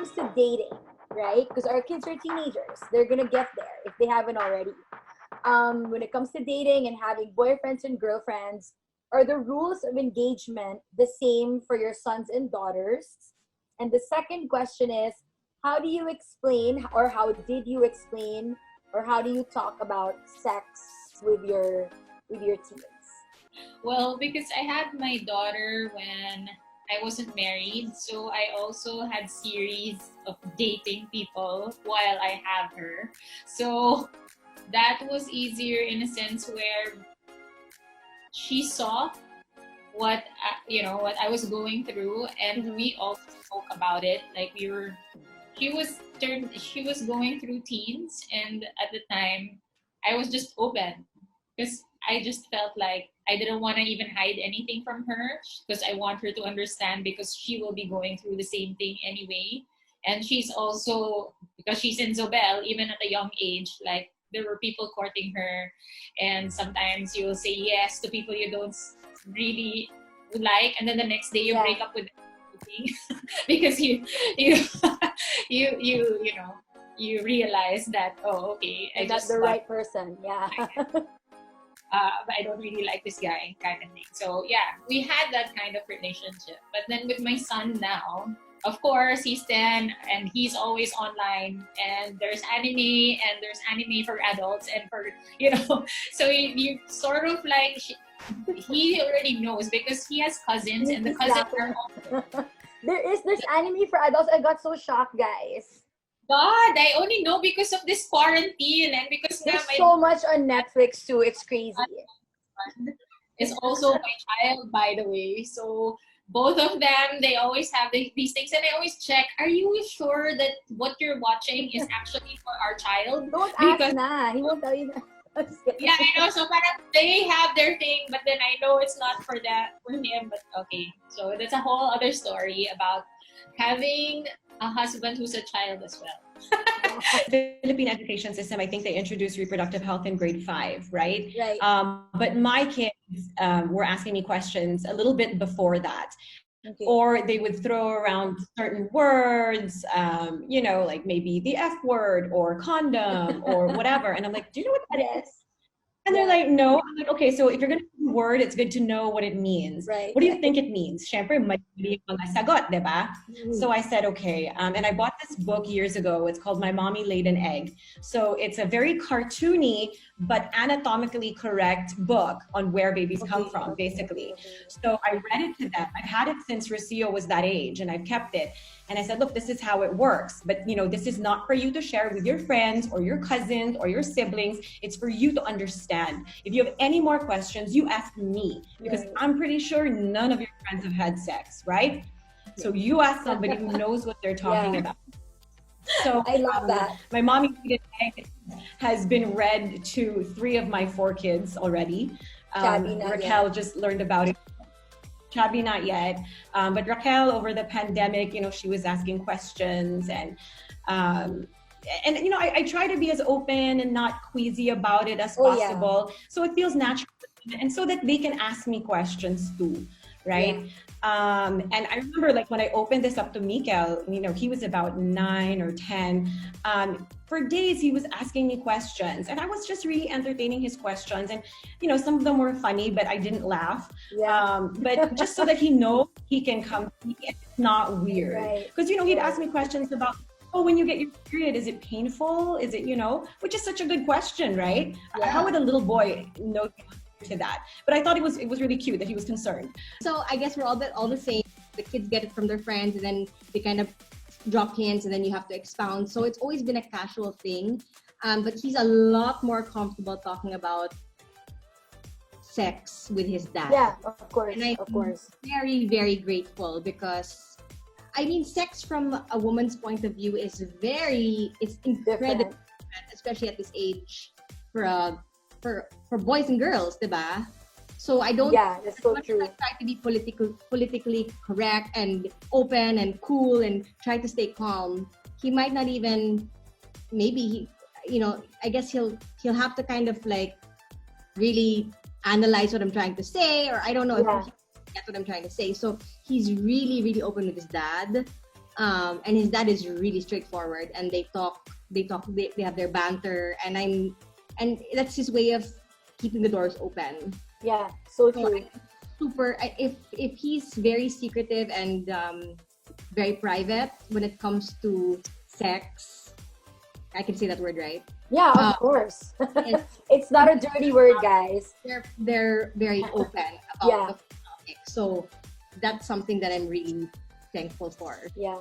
comes to dating, right? Because our kids are teenagers, they're gonna get there if they haven't already. When it comes to dating and having boyfriends and girlfriends, are the rules of engagement the same for your sons and daughters? And the second question is, how do you explain, or how did you explain, or how do you talk about sex with your teens? Well, because I had my daughter when I wasn't married, so I also had series of dating people while I have her. So that was easier in a sense where she saw what what I was going through, and we also spoke about it. Like she was going through teens, and at the time I was just open because I just felt like I didn't want to even hide anything from her, because I want her to understand, because she will be going through the same thing anyway. And she's also, because she's in Zobel, even at a young age, like there were people courting her, and sometimes you will say yes to people you don't really like, and then the next day you break up with everything because you you realize that, oh, okay, I got just the right person. Yeah. but I don't really like this guy, kind of thing. So yeah, we had that kind of relationship. But then with my son now, of course, he's 10 and he's always online, and there's anime for adults and for, so you sort of like, he already knows because he has cousins, and the cousins are all... There's anime for adults. I got so shocked, guys. God, I only know because of this quarantine, and because there's so much on Netflix too. It's crazy. It's also my child, by the way. So both of them, they always have these things, and I always check, are you sure that what you're watching is actually for our child? Don't ask na. He won't tell you that. Yeah, I know. So parang they have their thing, but then I know it's not for him. But okay, so that's a whole other story about having a husband who's a child as well. The Philippine education system, I think they introduced reproductive health in grade 5, right? Right. But my kids were asking me questions a little bit before that. Okay. Or they would throw around certain words, like maybe the F word or condom or whatever. And I'm like, do you know what that is? And they're like, no. I'm like, okay, so if you're going to use a word, it's good to know what it means. Right. What do you think it means? Syempre, may mga sagot, diba? So I said, okay. And I bought this book years ago. It's called My Mommy Laid an Egg. So it's a very cartoony but anatomically correct book on where babies come from, basically. So I read it to them. I've had it since Rocio was that age, and I've kept it. And I said, look, this is how it works. But, this is not for you to share with your friends or your cousins or your siblings. It's for you to understand. If you have any more questions, you ask me. Because I'm pretty sure none of your friends have had sex, right? So you ask somebody who knows what they're talking about. So I love that. My Mommy Laid an Egg has been read to 3 of my 4 kids already. Raquel just learned about it. Chubby, not yet. But Raquel, over the pandemic, she was asking questions, and I try to be as open and not queasy about it as possible. Yeah. So it feels natural, and so that they can ask me questions too, right? Yeah. And I remember, like, when I opened this up to Mikael, he was about 9 or 10. For days, he was asking me questions, and I was just really entertaining his questions. And, some of them were funny, but I didn't laugh. Yeah. But just so that he knows he can come to me, and it's not weird. Because, he'd ask me questions about, oh, when you get your period, is it painful? Is it, which is such a good question, right? Yeah. How would a little boy know to that? But I thought it was really cute that he was concerned. So I guess we're all the same. The kids get it from their friends, and then they kind of drop hints, and then you have to expound. So it's always been a casual thing. But he's a lot more comfortable talking about sex with his dad. Yeah, of course. And I'm very, very grateful, because sex from a woman's point of view is it's incredible, especially at this age for boys and girls, diba? So I don't. Yeah, that's so true. I try to be politically correct and open and cool and try to stay calm. He might not even. Maybe I guess he'll have to kind of like really analyze what I'm trying to say, or I don't know if he gets what I'm trying to say. So he's really, really open with his dad, And his dad is really straightforward, and they have their banter, and that's his way of keeping the doors open. Yeah, so true. If he's very secretive and very private when it comes to sex, I can say that word, right? Yeah, of course. It's not a dirty word, guys. They're very open about the topic. So that's something that I'm really thankful for. Yeah.